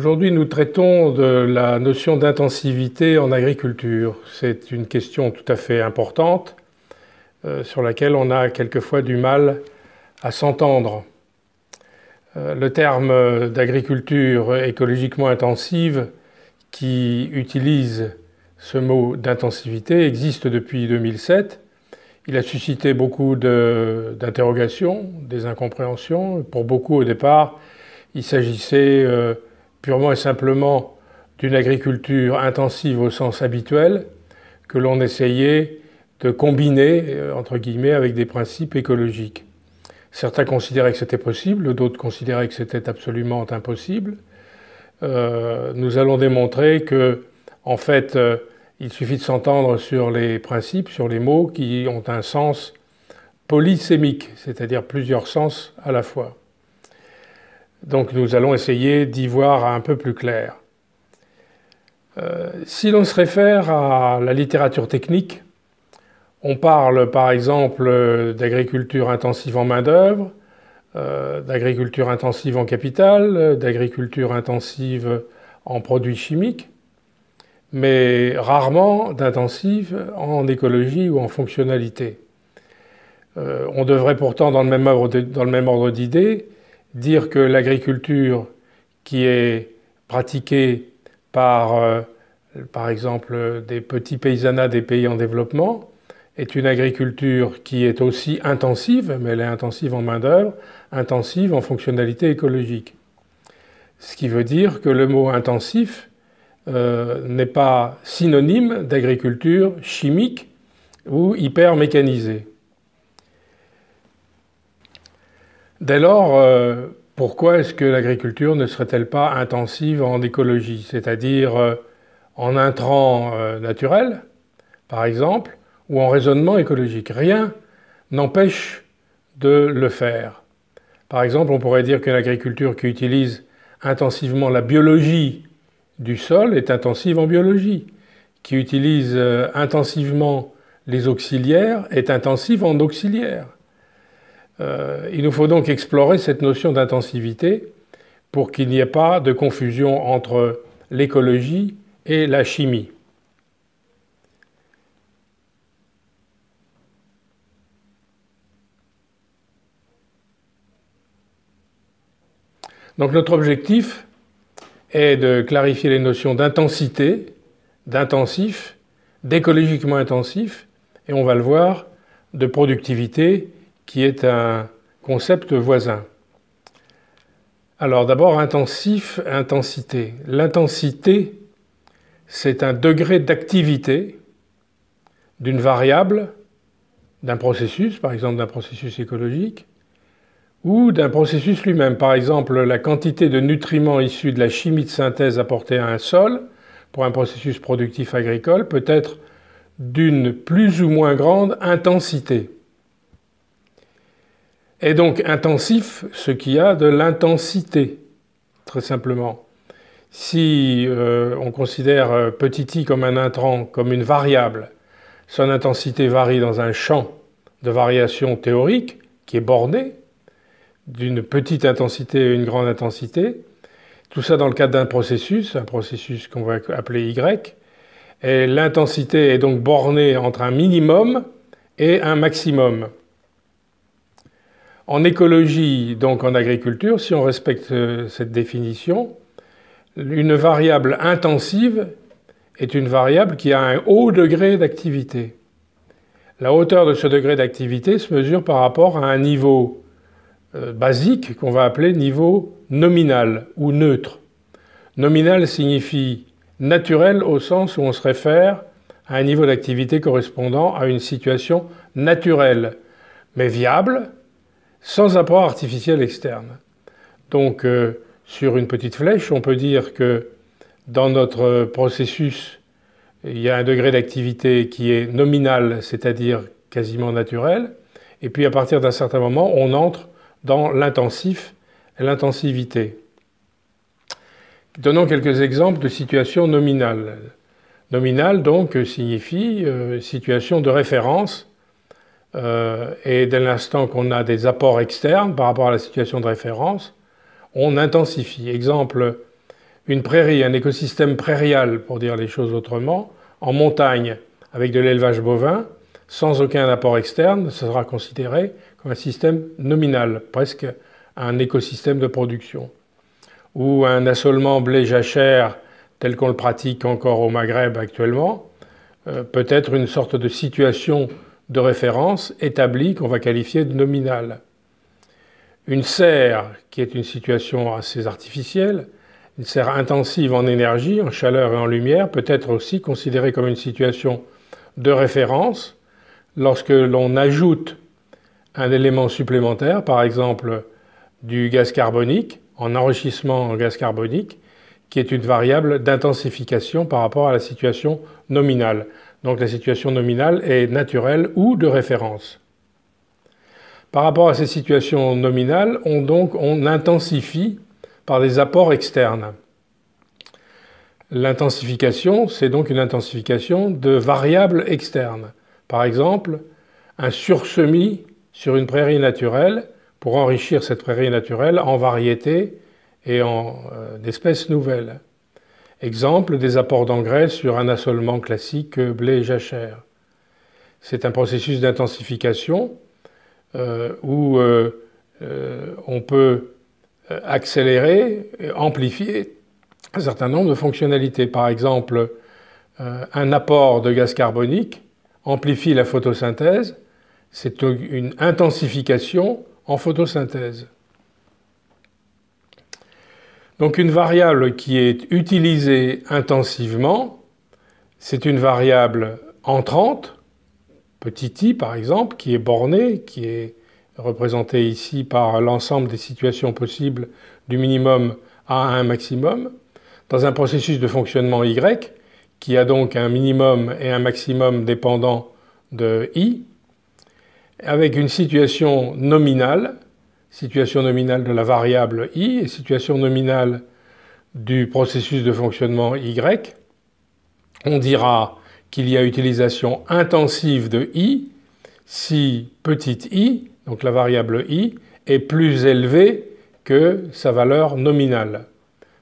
Aujourd'hui, nous traitons de la notion d'intensivité en agriculture. C'est une question tout à fait importante sur laquelle on a quelquefois du mal à s'entendre. Le terme d'agriculture écologiquement intensive, qui utilise ce mot d'intensivité, existe depuis 2007. Il a suscité beaucoup d'interrogations, des incompréhensions. Pour beaucoup, au départ, il s'agissait purement et simplement d'une agriculture intensive au sens habituel que l'on essayait de combiner, entre guillemets, avec des principes écologiques. Certains considéraient que c'était possible, d'autres considéraient que c'était absolument impossible. Nous allons démontrer que, en fait, il suffit de s'entendre sur les principes, sur les mots qui ont un sens polysémique, c'est-à-dire plusieurs sens à la fois. Donc nous allons essayer d'y voir un peu plus clair. Si l'on se réfère à la littérature technique, on parle par exemple d'agriculture intensive en main-d'œuvre, d'agriculture intensive en capital, d'agriculture intensive en produits chimiques, mais rarement d'intensive en écologie ou en fonctionnalité. On devrait pourtant, dans le même ordre d'idées, dire que l'agriculture qui est pratiquée par exemple, des petits paysanats des pays en développement est une agriculture qui est aussi intensive, mais elle est intensive en main-d'œuvre, intensive en fonctionnalité écologique. Ce qui veut dire que le mot intensif n'est pas synonyme d'agriculture chimique ou hyper mécanisée. Dès lors, pourquoi est-ce que l'agriculture ne serait-elle pas intensive en écologie, c'est-à-dire en intrants naturels, par exemple, ou en raisonnement écologique? Rien n'empêche de le faire. Par exemple, on pourrait dire que l'agriculture qui utilise intensivement la biologie du sol est intensive en biologie, qui utilise intensivement les auxiliaires est intensive en auxiliaires. Il nous faut donc explorer cette notion d'intensivité pour qu'il n'y ait pas de confusion entre l'écologie et la chimie. Donc notre objectif est de clarifier les notions d'intensité, d'intensif, d'écologiquement intensif, et on va le voir, de productivité, qui est un concept voisin. Alors d'abord, intensif, intensité. L'intensité, c'est un degré d'activité d'une variable, d'un processus, par exemple d'un processus écologique, ou d'un processus lui-même. Par exemple, la quantité de nutriments issus de la chimie de synthèse apportée à un sol, pour un processus productif agricole, peut être d'une plus ou moins grande intensité. Et donc intensif, ce qui a de l'intensité, très simplement. Si on considère petit i comme un intrant, comme une variable, son intensité varie dans un champ de variation théorique qui est borné, d'une petite intensité à une grande intensité, tout ça dans le cadre d'un processus, un processus qu'on va appeler Y, et l'intensité est donc bornée entre un minimum et un maximum. En écologie, donc en agriculture, si on respecte cette définition, une variable intensive est une variable qui a un haut degré d'activité. La hauteur de ce degré d'activité se mesure par rapport à un niveau basique qu'on va appeler niveau nominal ou neutre. Nominal signifie naturel au sens où on se réfère à un niveau d'activité correspondant à une situation naturelle, mais viable, sans apport artificiel externe. Donc, sur une petite flèche, on peut dire que dans notre processus, il y a un degré d'activité qui est nominal, c'est-à-dire quasiment naturel, et puis à partir d'un certain moment, on entre dans l'intensif et l'intensivité. Donnons quelques exemples de situations nominales. Nominal, donc, signifie situation de référence, et dès l'instant qu'on a des apports externes par rapport à la situation de référence, on intensifie. Exemple, une prairie, un écosystème prairial, pour dire les choses autrement, en montagne, avec de l'élevage bovin, sans aucun apport externe, ça sera considéré comme un système nominal, presque un écosystème de production. Ou un assolement blé-jachère, tel qu'on le pratique encore au Maghreb actuellement, peut être une sorte de situation de référence établie qu'on va qualifier de nominale. Une serre, qui est une situation assez artificielle, une serre intensive en énergie, en chaleur et en lumière, peut être aussi considérée comme une situation de référence lorsque l'on ajoute un élément supplémentaire, par exemple du gaz carbonique, en enrichissement en gaz carbonique, qui est une variable d'intensification par rapport à la situation nominale. Donc la situation nominale est naturelle ou de référence. Par rapport à ces situations nominales, on intensifie par des apports externes. L'intensification, c'est donc une intensification de variables externes. Par exemple, un sursemis sur une prairie naturelle pour enrichir cette prairie naturelle en variétés et en espèces nouvelles. Exemple, des apports d'engrais sur un assolement classique blé-jachère. C'est un processus d'intensification où on peut accélérer, amplifier un certain nombre de fonctionnalités. Par exemple, un apport de gaz carbonique amplifie la photosynthèse. C'est une intensification en photosynthèse. Donc une variable qui est utilisée intensivement, c'est une variable entrante, petit i par exemple, qui est bornée, qui est représentée ici par l'ensemble des situations possibles du minimum à un maximum, dans un processus de fonctionnement y, qui a donc un minimum et un maximum dépendant de i, avec une situation nominale de la variable i et situation nominale du processus de fonctionnement y. On dira qu'il y a utilisation intensive de i si petit i, donc la variable i, est plus élevée que sa valeur nominale.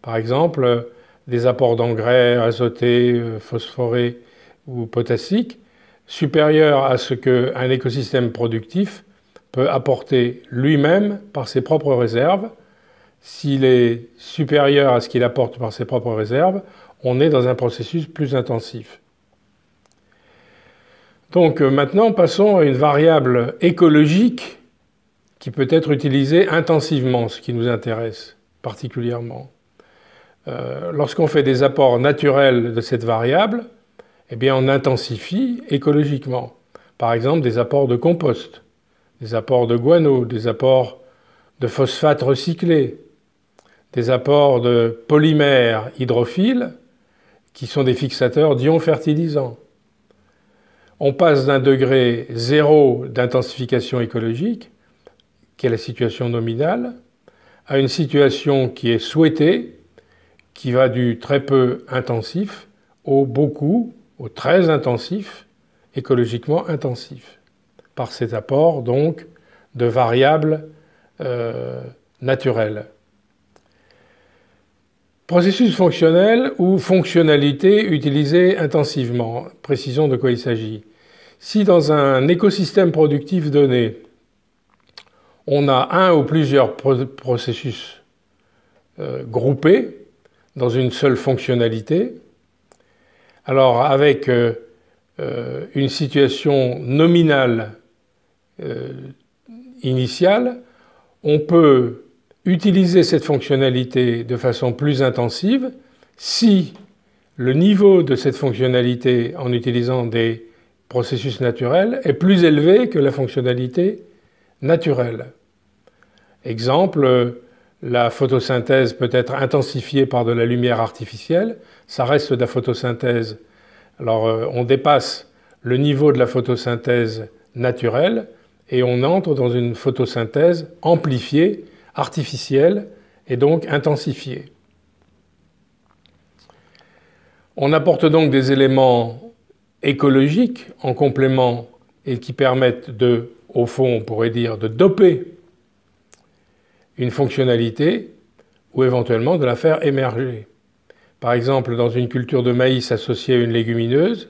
Par exemple, des apports d'engrais azotés, phosphorés ou potassiques supérieurs à ce qu'un écosystème productif peut apporter lui-même par ses propres réserves. S'il est supérieur à ce qu'il apporte par ses propres réserves, on est dans un processus plus intensif. Donc maintenant, passons à une variable écologique qui peut être utilisée intensivement, ce qui nous intéresse particulièrement. Lorsqu'on fait des apports naturels de cette variable, eh bien on intensifie écologiquement. Par exemple, des apports de compost, des apports de guano, des apports de phosphate recyclé, des apports de polymères hydrophiles qui sont des fixateurs d'ions fertilisants. On passe d'un degré 0 d'intensification écologique, qui est la situation nominale, à une situation qui est souhaitée, qui va du très peu intensif au beaucoup, au très intensif, écologiquement intensif, par cet apport donc de variables naturelles. Processus fonctionnel ou fonctionnalité utilisée intensivement. Précisons de quoi il s'agit. Si dans un écosystème productif donné, on a un ou plusieurs processus groupés dans une seule fonctionnalité, alors avec une situation nominale initiale, on peut utiliser cette fonctionnalité de façon plus intensive si le niveau de cette fonctionnalité en utilisant des processus naturels est plus élevé que la fonctionnalité naturelle. Exemple, la photosynthèse peut être intensifiée par de la lumière artificielle, ça reste de la photosynthèse. Alors on dépasse le niveau de la photosynthèse naturelle et on entre dans une photosynthèse amplifiée, artificielle et donc intensifiée. On apporte donc des éléments écologiques en complément et qui permettent de, au fond, on pourrait dire, de doper une fonctionnalité ou éventuellement de la faire émerger. Par exemple, dans une culture de maïs associée à une légumineuse,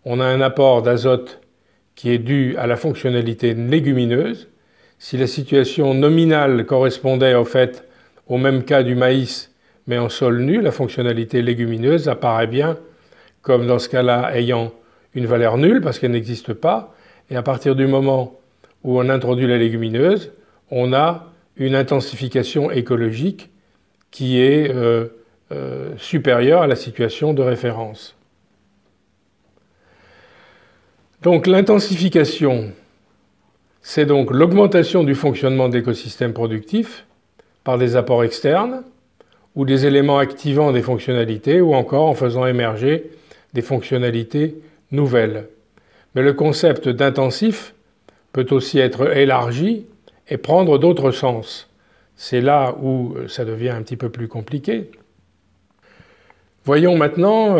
on a un apport d'azote qui est dû à la fonctionnalité légumineuse. Si la situation nominale correspondait au même cas du maïs, mais en sol nu, la fonctionnalité légumineuse apparaît bien comme dans ce cas-là ayant une valeur nulle parce qu'elle n'existe pas. Et à partir du moment où on introduit la légumineuse, on a une intensification écologique qui est supérieure à la situation de référence. Donc l'intensification, c'est donc l'augmentation du fonctionnement de l'écosystème productif par des apports externes ou des éléments activant des fonctionnalités ou encore en faisant émerger des fonctionnalités nouvelles. Mais le concept d'intensif peut aussi être élargi et prendre d'autres sens. C'est là où ça devient un petit peu plus compliqué. Voyons maintenant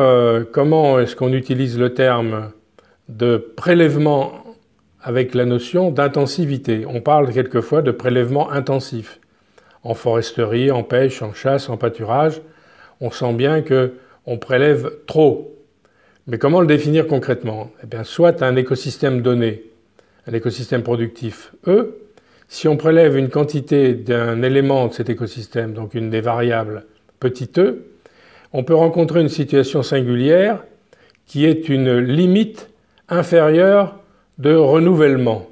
comment est-ce qu'on utilise le terme de prélèvement avec la notion d'intensivité. On parle quelquefois de prélèvement intensif. En foresterie, en pêche, en chasse, en pâturage, on sent bien qu'on prélève trop. Mais comment le définir concrètement? Eh bien, soit un écosystème donné, un écosystème productif E, si on prélève une quantité d'un élément de cet écosystème, donc une des variables petit e, on peut rencontrer une situation singulière qui est une limite inférieure de renouvellement.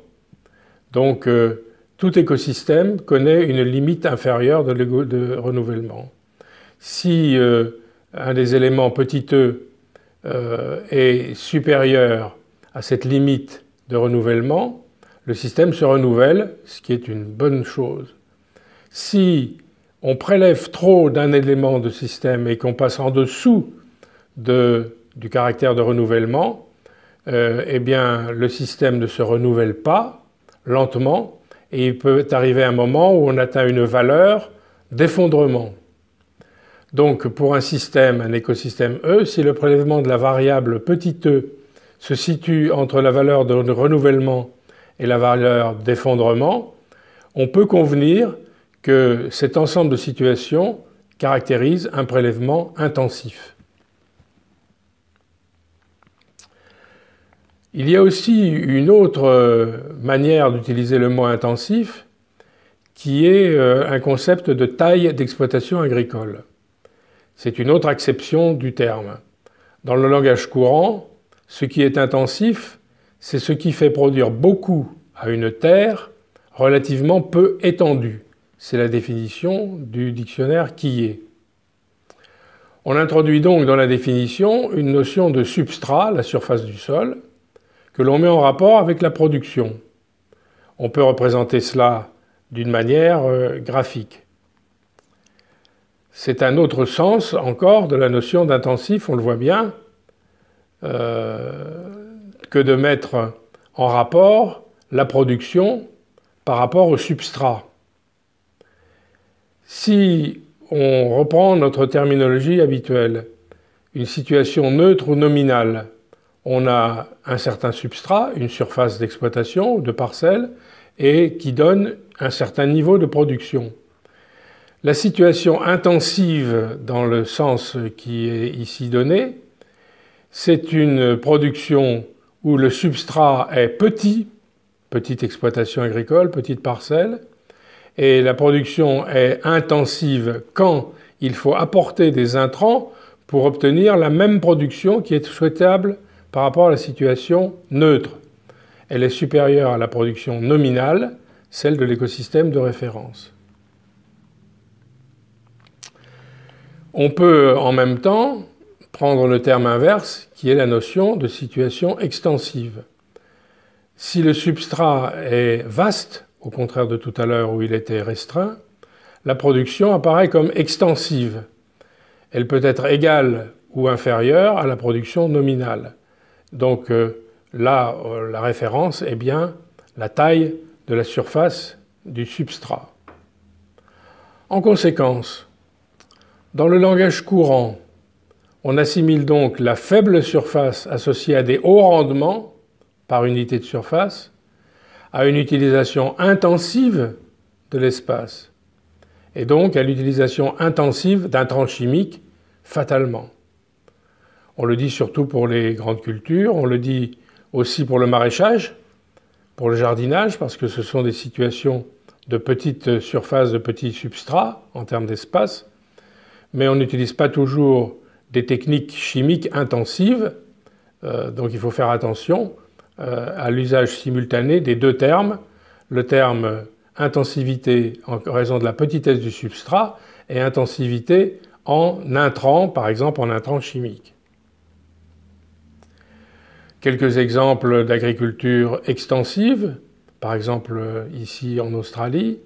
Donc, tout écosystème connaît une limite inférieure de renouvellement. Si un des éléments petit e est supérieur à cette limite de renouvellement, le système se renouvelle, ce qui est une bonne chose. Si on prélève trop d'un élément de système et qu'on passe en dessous du caractère de renouvellement, eh bien, le système ne se renouvelle pas, lentement, et il peut arriver un moment où on atteint une valeur d'effondrement. Donc, pour un système, un écosystème E, si le prélèvement de la variable petit e se situe entre la valeur de renouvellement et la valeur d'effondrement, on peut convenir que cet ensemble de situations caractérise un prélèvement intensif. Il y a aussi une autre manière d'utiliser le mot intensif qui est un concept de taille d'exploitation agricole. C'est une autre acception du terme. Dans le langage courant, ce qui est intensif, c'est ce qui fait produire beaucoup à une terre relativement peu étendue. C'est la définition du dictionnaire Quillet. On introduit donc dans la définition une notion de substrat, la surface du sol, que l'on met en rapport avec la production. On peut représenter cela d'une manière graphique. C'est un autre sens encore de la notion d'intensif, on le voit bien, que de mettre en rapport la production par rapport au substrat. Si on reprend notre terminologie habituelle, une situation neutre ou nominale, on a un certain substrat, une surface d'exploitation ou de parcelle, et qui donne un certain niveau de production. La situation intensive, dans le sens qui est ici donné, c'est une production où le substrat est petit, petite exploitation agricole, petite parcelle, et la production est intensive quand il faut apporter des intrants pour obtenir la même production qui est souhaitable par rapport à la situation neutre. Elle est supérieure à la production nominale, celle de l'écosystème de référence. On peut en même temps prendre le terme inverse, qui est la notion de situation extensive. Si le substrat est vaste, au contraire de tout à l'heure où il était restreint, la production apparaît comme extensive. Elle peut être égale ou inférieure à la production nominale. Donc là, la référence est bien la taille de la surface du substrat. En conséquence, dans le langage courant, on assimile donc la faible surface associée à des hauts rendements par unité de surface à une utilisation intensive de l'espace et donc à l'utilisation intensive d'intrants chimiques fatalement. On le dit surtout pour les grandes cultures, on le dit aussi pour le maraîchage, pour le jardinage, parce que ce sont des situations de petites surfaces, de petits substrats en termes d'espace, mais on n'utilise pas toujours des techniques chimiques intensives, donc il faut faire attention à l'usage simultané des deux termes, le terme intensivité en raison de la petitesse du substrat et intensivité en intrants, par exemple en intrants chimiques. Quelques exemples d'agriculture extensive, par exemple ici en Australie,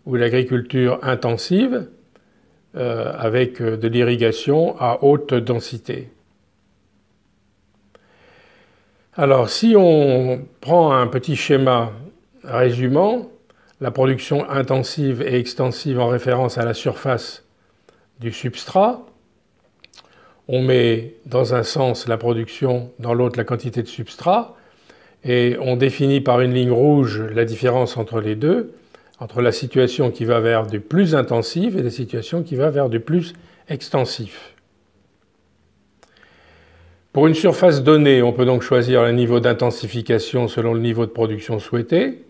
ou l'agriculture intensive avec de l'irrigation à haute densité. Alors si on prend un petit schéma résumant, la production intensive et extensive en référence à la surface du substrat, on met dans un sens la production, dans l'autre la quantité de substrat, et on définit par une ligne rouge la différence entre les deux, entre la situation qui va vers du plus intensif et la situation qui va vers du plus extensif. Pour une surface donnée, on peut donc choisir le niveau d'intensification selon le niveau de production souhaité.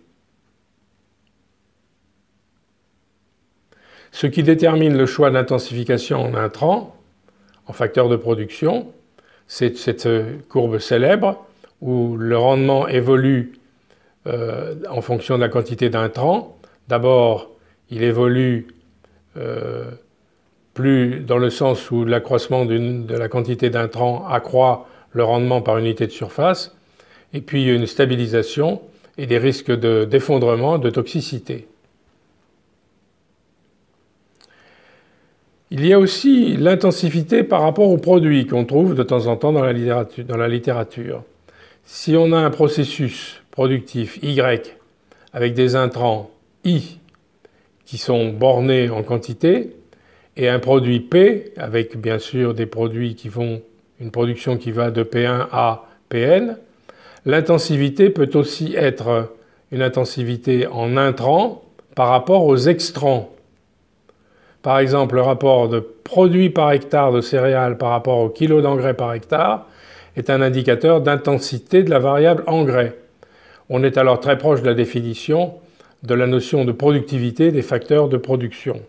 Ce qui détermine le choix d'intensification en intrants, en facteur de production, c'est cette courbe célèbre où le rendement évolue en fonction de la quantité d'intrants. D'abord, il évolue plus dans le sens où l'accroissement de la quantité d'intrants accroît le rendement par unité de surface, et puis une stabilisation et des risques d'effondrement, de toxicité. Il y a aussi l'intensivité par rapport aux produits qu'on trouve de temps en temps dans la littérature. Si on a un processus productif Y avec des intrants I qui sont bornés en quantité et un produit P avec bien sûr des produits qui font une production qui va de P1 à Pn, l'intensivité peut aussi être une intensivité en intrants par rapport aux extrants. Par exemple, le rapport de produits par hectare de céréales par rapport au kilo d'engrais par hectare est un indicateur d'intensité de la variable engrais. On est alors très proche de la définition de la notion de productivité des facteurs de production.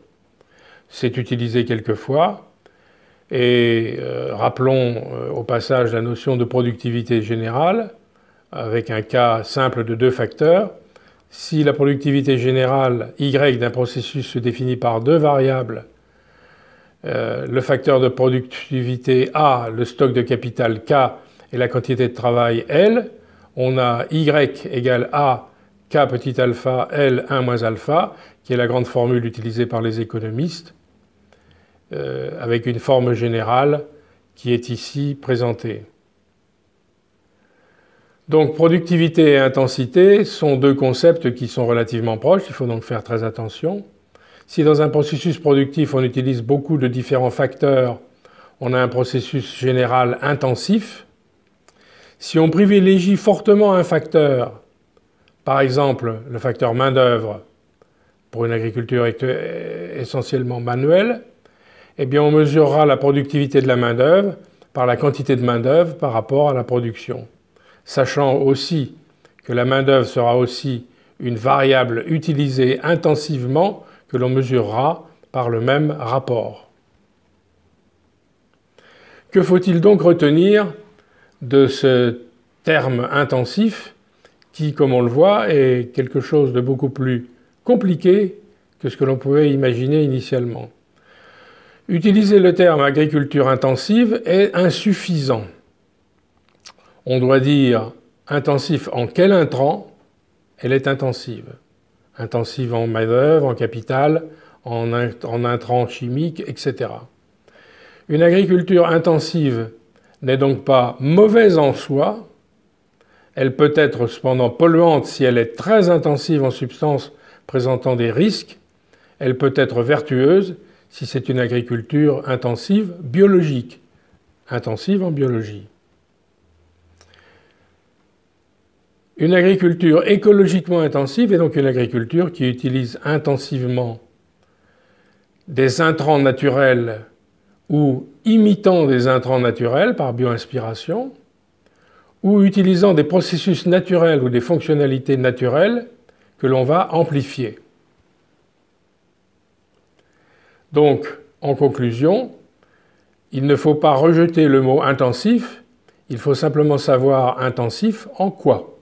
C'est utilisé quelquefois, et rappelons au passage la notion de productivité générale, avec un cas simple de deux facteurs. Si la productivité générale Y d'un processus se définit par deux variables, le facteur de productivité A, le stock de capital K et la quantité de travail L, on a Y égale A, K petit alpha, L 1 moins alpha, qui est la grande formule utilisée par les économistes, avec une forme générale qui est ici présentée. Donc productivité et intensité sont deux concepts qui sont relativement proches, il faut donc faire très attention. Si dans un processus productif on utilise beaucoup de différents facteurs, on a un processus général intensif. Si on privilégie fortement un facteur, par exemple le facteur main-d'œuvre pour une agriculture essentiellement manuelle, eh bien on mesurera la productivité de la main-d'œuvre par la quantité de main-d'œuvre par rapport à la production. Sachant aussi que la main-d'œuvre sera aussi une variable utilisée intensivement que l'on mesurera par le même rapport. Que faut-il donc retenir de ce terme intensif qui, comme on le voit, est quelque chose de beaucoup plus compliqué que ce que l'on pouvait imaginer initialement? Utiliser le terme agriculture intensive est insuffisant. On doit dire intensif en quel intrant elle est intensive. Intensive en main-d'œuvre, en capital, en intrants chimiques, etc. Une agriculture intensive n'est donc pas mauvaise en soi. Elle peut être cependant polluante si elle est très intensive en substances présentant des risques. Elle peut être vertueuse si c'est une agriculture intensive biologique, intensive en biologie. Une agriculture écologiquement intensive est donc une agriculture qui utilise intensivement des intrants naturels ou imitant des intrants naturels par bioinspiration, ou utilisant des processus naturels ou des fonctionnalités naturelles que l'on va amplifier. Donc, en conclusion, il ne faut pas rejeter le mot intensif, il faut simplement savoir intensif en quoi.